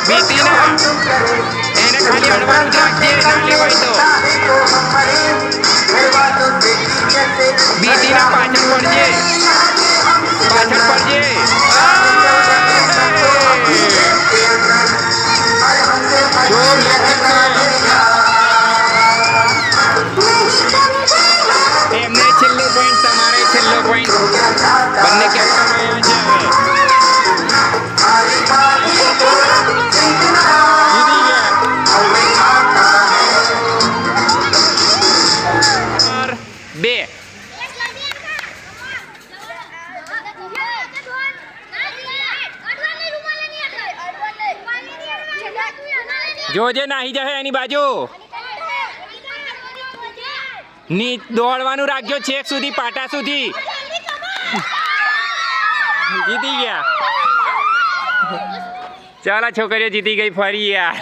બીતી ના એને ખાલી અડવાનું જ રાખજે ના લેવાય તો બીતી ના પાછળ પડજે જો એમને છેલ્લો પોઈન્ટ તમારે છેલ્લો પોઈન્ટ બંને કેપ્ટન રહ્યા છે બે જોજે નાહી જશે એની બાજુ ની દોડવાનું રાખજો છેક સુધી પાટા સુધી જીતી ગયા ચાલો છોકરીઓ જીતી ગઈ ફરી યાર